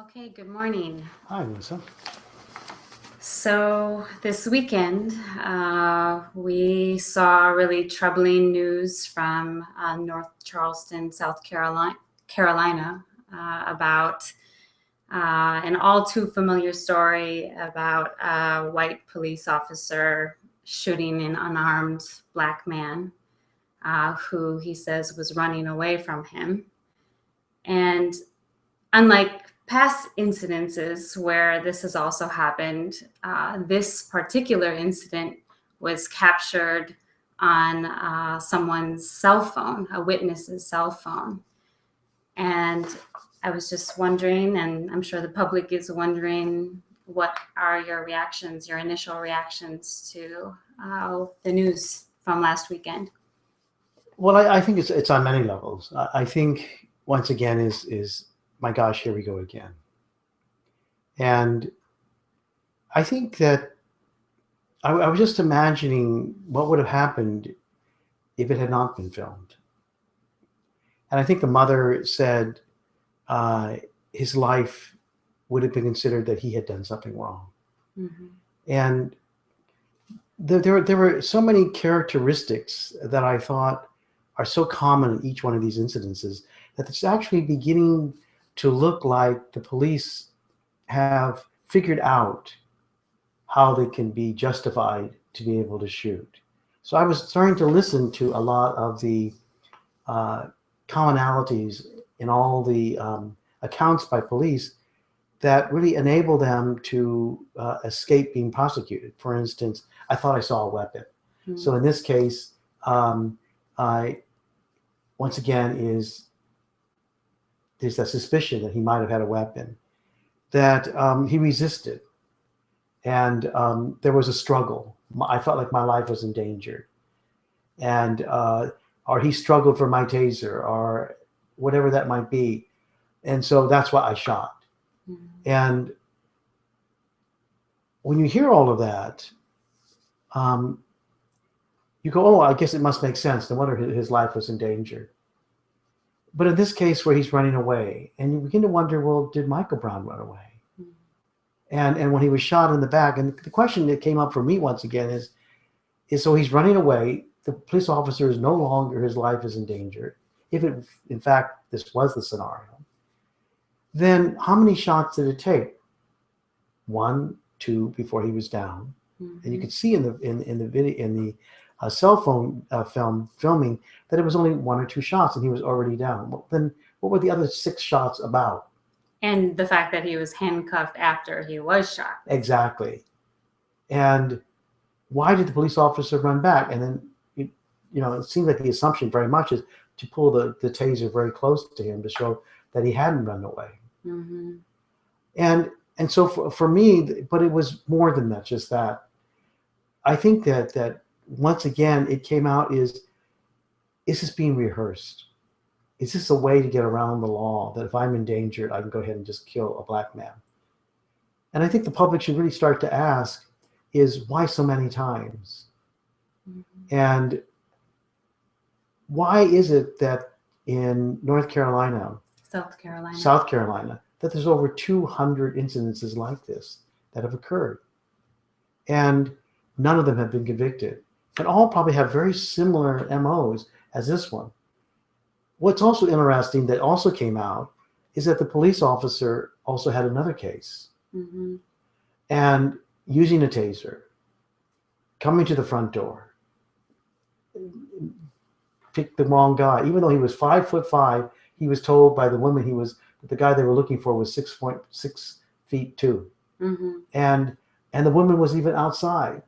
Okay, good morning. Hi, Lisa. So this weekend, we saw really troubling news from North Charleston, South Carolina, about an all too familiar story about a white police officer shooting an unarmed black man who he says was running away from him. And unlike past incidences where this has also happened, this particular incident was captured on someone's cell phone, a witness's cell phone. And I was just wondering, and I'm sure the public is wondering, what are your reactions, your initial reactions to the news from last weekend? Well, I think it's on many levels. I think once again is my gosh, here we go again. And I think that I was just imagining what would have happened if it had not been filmed. And I think the mother said his life would have been considered that he had done something wrong. Mm-hmm. And there were so many characteristics that I thought are so common in each one of these incidences that it's actually beginning to look like the police have figured out how they can be justified to be able to shoot. So I was starting to listen to a lot of the commonalities in all the accounts by police that really enable them to escape being prosecuted. For instance, I thought I saw a weapon. Mm-hmm. So in this case, once again, there's that suspicion that he might have had a weapon, that he resisted, and there was a struggle. I felt like my life was in danger, and or he struggled for my taser, or whatever that might be, and so that's why I shot. Mm-hmm. And when you hear all of that, you go, oh, I guess it must make sense. No wonder his life was in danger. But in this case where he's running away, and you begin to wonder, well, did Michael Brown run away? Mm-hmm. And when he was shot in the back, and the question that came up for me once again is so he's running away. The police officer is no longer, his life is in danger. If it, in fact, this was the scenario, then how many shots did it take? 1, 2 before he was down. Mm-hmm. And you could see in the video, in the cell phone filming, that it was only 1 or 2 shots and he was already down. Well, then what were the other 6 shots about? And the fact that he was handcuffed after he was shot. Exactly. And why did the police officer run back? And then, it seems like the assumption very much is to pull the taser very close to him to show that he hadn't run away. Mm-hmm. And so for me, but it was more than that, just that. I think that once again, it came out is this being rehearsed? Is this a way to get around the law, that if I'm endangered, I can go ahead and just kill a black man? And I think the public should really start to ask is, why so many times? Mm-hmm. And why is it that in South Carolina, that there's over 200 incidences like this that have occurred? And none of them have been convicted. And all probably have very similar MOs as this one. What's also interesting that also came out is that the police officer also had another case. Mm-hmm. And using a taser, coming to the front door, picked the wrong guy. Even though he was 5'5", he was told by the woman the guy they were looking for was 6'2". Mm-hmm. And the woman was even outside.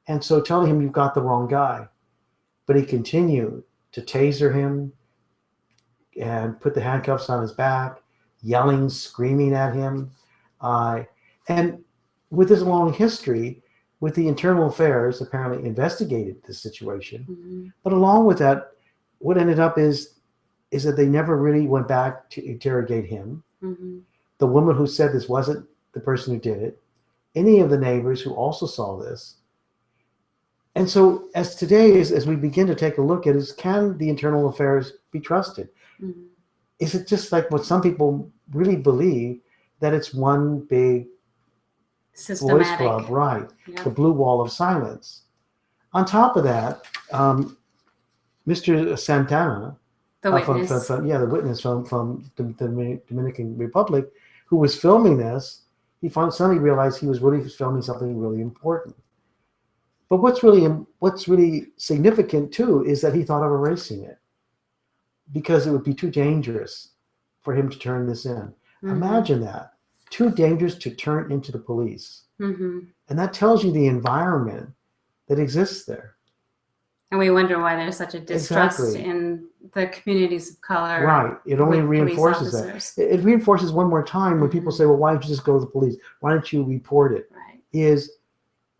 And so telling him, you've got the wrong guy. But he continued to taser him and put the handcuffs on his back, yelling, screaming at him. And with his long history, with the internal affairs apparently investigated this situation. Mm-hmm. But along with that, what ended up is that they never really went back to interrogate him. Mm-hmm. The woman who said this wasn't the person who did it. Any of the neighbors who also saw this. And so as today, as we begin to take a look at can the internal affairs be trusted? Mm-hmm. Is it just like what some people really believe, that it's one big voice club, right? Yep. The blue wall of silence. On top of that, Mr. Santana, the witness, the witness from the Dominican Republic, who was filming this, he suddenly realized he was really filming something really important. But what's really significant too is that he thought of erasing it because it would be too dangerous for him to turn this in. Mm-hmm. Imagine that. Too dangerous to turn into the police. Mm-hmm. And that tells you the environment that exists there. And we wonder why there's such a distrust in the communities of color. Right. It only reinforces that. It reinforces one more time when people say, well, why don't you just go to the police? Why don't you report it? Right. Is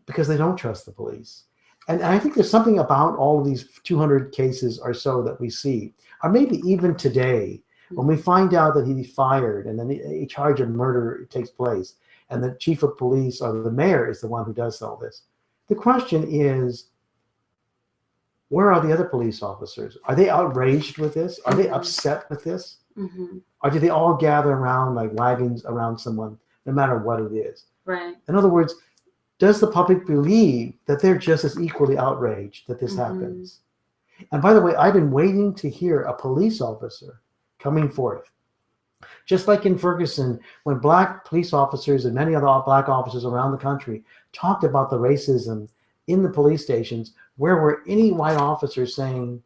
because they don't trust the police. And I think there's something about all of these 200 cases or so that we see, or maybe even today, when we find out that he's fired and then a charge of murder takes place, and the chief of police or the mayor is the one who does all this. The question is, where are the other police officers? Are they outraged with this? Are they upset with this? Mm-hmm. Or do they all gather around like wagons around someone, no matter what it is? Right. In other words, does the public believe that they're just as equally outraged that this happens? And by the way, I've been waiting to hear a police officer coming forth. Just like in Ferguson, when black police officers and many other black officers around the country talked about the racism in the police stations, where were any white officers saying,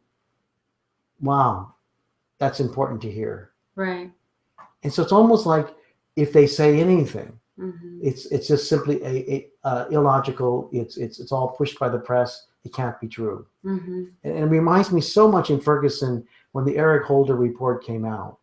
wow, that's important to hear? Right. And so it's almost like if they say anything, it's just simply a illogical, it's all pushed by the press, it can't be true. Mm-hmm. And it reminds me so much in Ferguson when the Eric Holder report came out.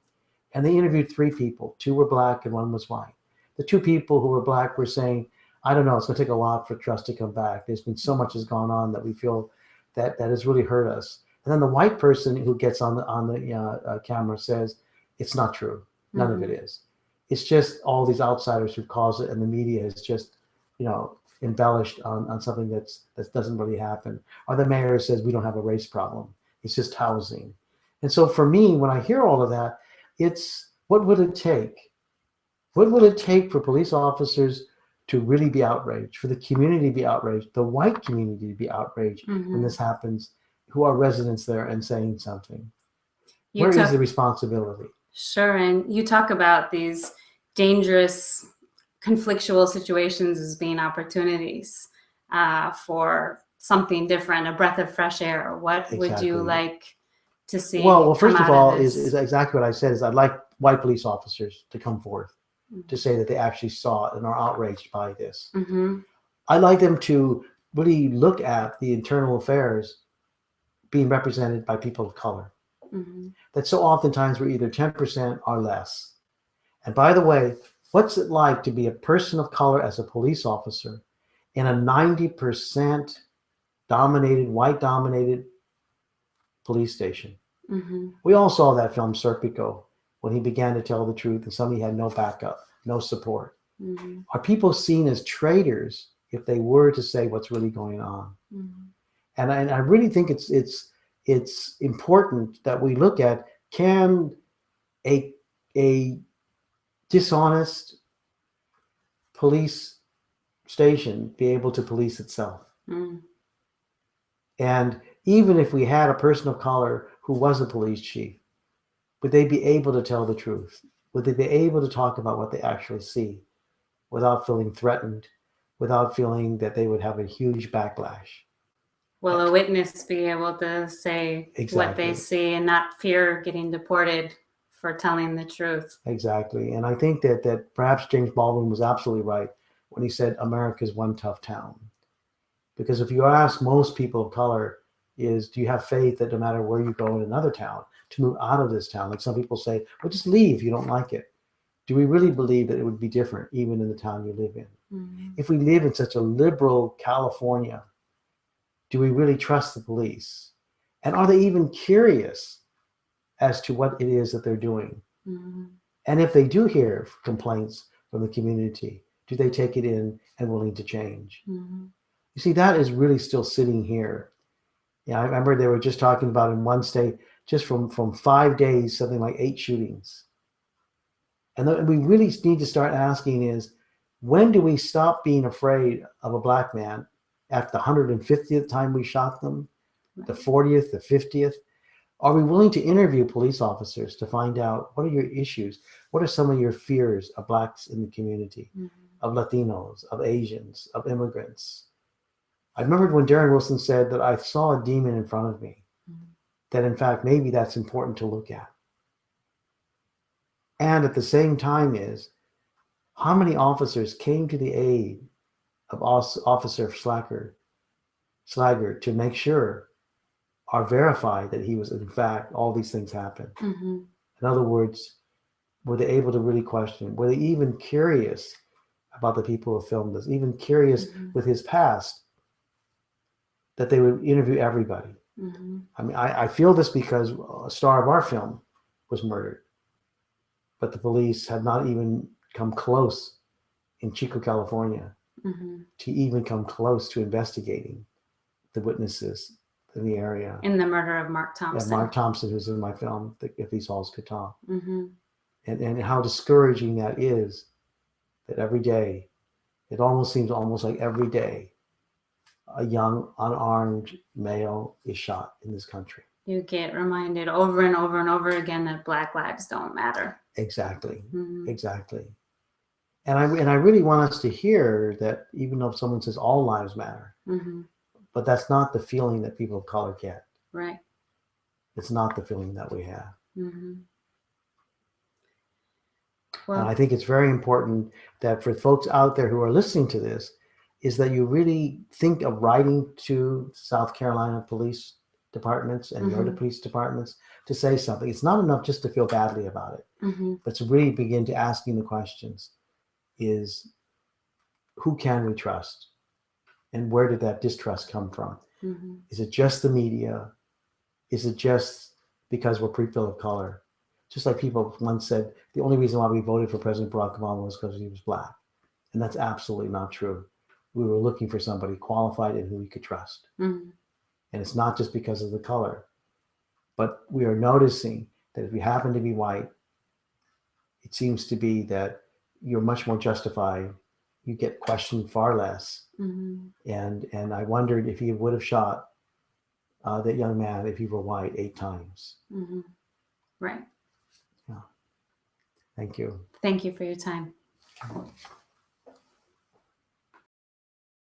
And they interviewed 3 people. 2 were black and 1 was white. The 2 people who were black were saying, I don't know, it's going to take a lot for trust to come back. There's been so much has gone on that we feel that has really hurt us. And then the white person who gets on the camera says, it's not true. None of it is. It's just all these outsiders who cause it, and the media has just, embellished on something that doesn't really happen. Or the mayor says we don't have a race problem. It's just housing. And so for me, when I hear all of that, it's what would it take? What would it take for police officers to really be outraged, for the community to be outraged, the white community to be outraged when this happens, who are residents there and saying something? Where is the responsibility? Sure, and you talk about these dangerous, conflictual situations as being opportunities for something different, a breath of fresh air. What would you like to see? Well, first of all, is exactly what I said, is I'd like white police officers to come forth to say that they actually saw it and are outraged by this. I'd like them to really look at the internal affairs being represented by people of color. That so oftentimes we're either 10% or less. And by the way, what's it like to be a person of color as a police officer in a 90% white dominated police station? We all saw that film Serpico when he began to tell the truth and somebody had no backup, no support. Are people seen as traitors if they were to say what's really going on? And I really think it's important that we look at, can a dishonest police station be able to police itself? And even if we had a person of color who was a police chief, would they be able to tell the truth? Would they be able to talk about what they actually see without feeling threatened, without feeling that they would have a huge backlash? Will a witness be able to say what they see and not fear getting deported for telling the truth? Exactly. And I think that perhaps James Baldwin was absolutely right when he said America's one tough town. Because if you ask most people of color, do you have faith that no matter where you go in another town, to move out of this town? Like some people say, well, just leave, you don't like it. Do we really believe that it would be different even in the town you live in? If we live in such a liberal California, do we really trust the police? And are they even curious as to what it is that they're doing? And if they do hear complaints from the community, do they take it in and willing to change? You see, that is really still sitting here. Yeah, I remember they were just talking about in one state, just from 5 days, something like 8 shootings. And we really need to start asking is, when do we stop being afraid of a black man at the 150th time we shot them, the 40th, the 50th? Are we willing to interview police officers to find out what are your issues? What are some of your fears of blacks in the community, of Latinos, of Asians, of immigrants? I remembered when Darren Wilson said that I saw a demon in front of me, that in fact, maybe that's important to look at. And at the same time is, how many officers came to the aid of Officer Slager to make sure or verify that he was, in fact, all these things happened? In other words, were they able to really question? Were they even curious about the people who filmed this, even curious with his past, that they would interview everybody? I mean, I feel this because a star of our film was murdered, but the police have not even come close in Chico, California, to even come close to investigating the witnesses in the area. In the murder of Mark Thompson. Yeah, Mark Thompson, who's in my film, If These Halls Could Talk. And how discouraging that is, that every day, it almost seems like every day, a young, unarmed male is shot in this country. You get reminded over and over and over again that Black lives don't matter. Exactly, exactly. And I really want us to hear that, even though someone says all lives matter, but that's not the feeling that people of color get. Right. It's not the feeling that we have. Well, and I think it's very important that for folks out there who are listening to this, is that you really think of writing to South Carolina police departments and your police departments to say something. It's not enough just to feel badly about it, but to really begin to asking the questions is, who can we trust? And where did that distrust come from? Is it just the media? Is it just because we're people of color? Just like people once said, the only reason why we voted for President Barack Obama was because he was black. And that's absolutely not true. We were looking for somebody qualified and who we could trust. And it's not just because of the color. But we are noticing that if you happen to be white, it seems to be that you're much more justified. You get questioned far less. And I wondered if he would have shot that young man if he were white 8 times. Right. Yeah. Thank you. Thank you for your time.